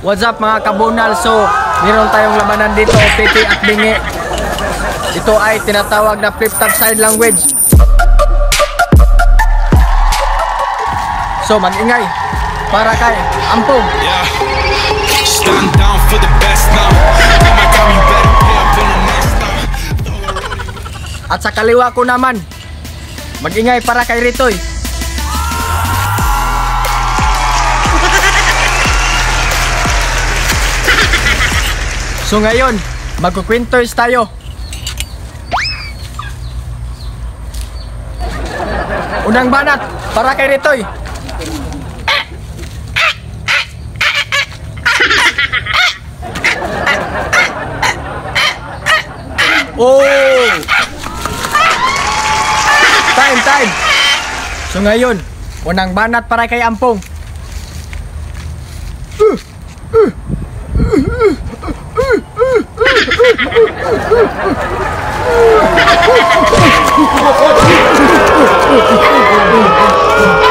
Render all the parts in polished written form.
What's up mga kabunal? So, meron tayong labanan dito, Pipi at Bingi. Ito ay tinatawag na flip top side language. So, mag-ingay para kay Ampong. Stand down for the best now. At sa kaliwa ko naman, mag-ingay para kay Ritoy. So ngayon, magkukwinters tayo. Unang banat para kay Ritoy. Oh! Time! So ngayon, unang banat para kay Ampong.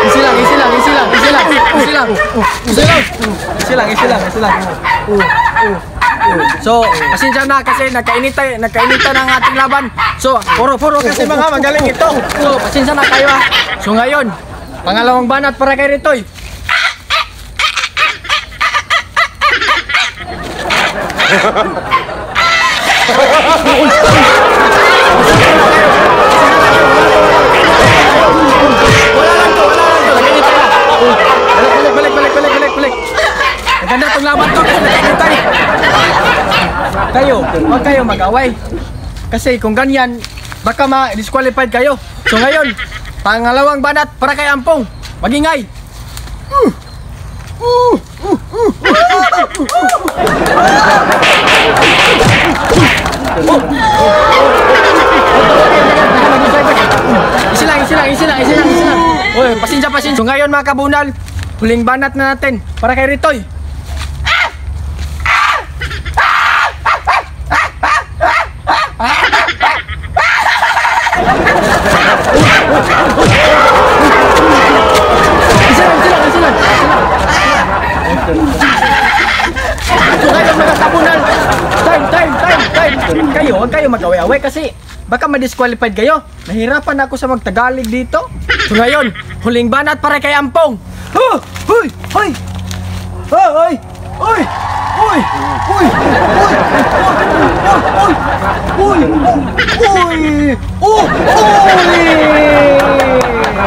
Isi lang. So, pasensya na kasi nagkainita ng ating laban. So, puro kasi mga magaling ito. So, pasensya na kayo ha. So ngayon, pangalawang banat para kay Ritoy. Balik. Maganda itong laban to kasi nakainitay. Huwag kayo mag-away. Kasi kung ganyan, baka ma-disqualified kayo. So ngayon, pangalawang banat para kay Ampong. Magingay. Isi lang. Oy, pasensya. So ngayon mga kabunal, huling banat na natin para kay Ritoy. Isi lang. So ngayon mga kabunal, time. Huwag kayo mag-away-away kasi baka ma-disqualified kayo. Nahirapan ako sa magtagalog dito. So ngayon, huling banat para kay Ampong. Hoy!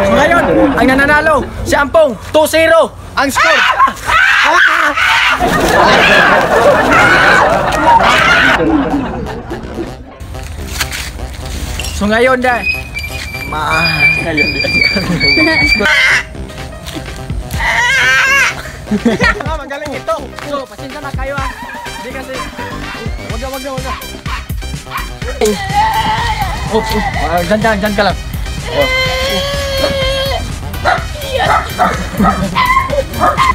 So ngayon, ang nananalo si Ampong, 2-0 ang score. So ngayon magaling ito. So pasensya na kayo ha. Hindi kasi wag na. Dyan ka lang.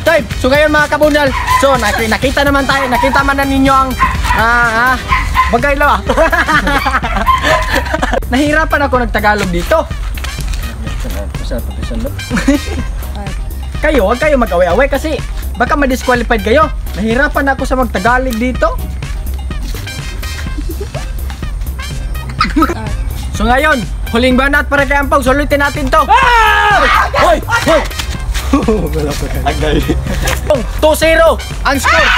Time. So ngayon mga kabunal, so nakita man na ninyo ang bagay lawa. Nahirapan ako nagtagalog dito. Huwag kayo mag-away-away kasi baka ma-disqualified kayo. Nahirapan ako sa magtagalog dito. So ngayon, huling banat para kay Ampong. Sulitin natin to. Hoy! 2-0 ang score.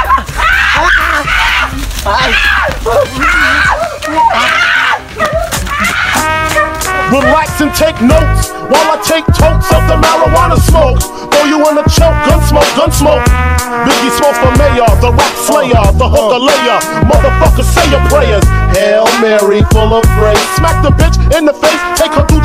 Relax and take notes while I take totes of the marijuana smoke. Throw you in a choke, gun smoke. Biggie Smalls for mayor, the rap slayer, the hooker layer. Motherfucker, say your prayers. Hail Mary, full of grace. Smack the bitch in the face, take her through.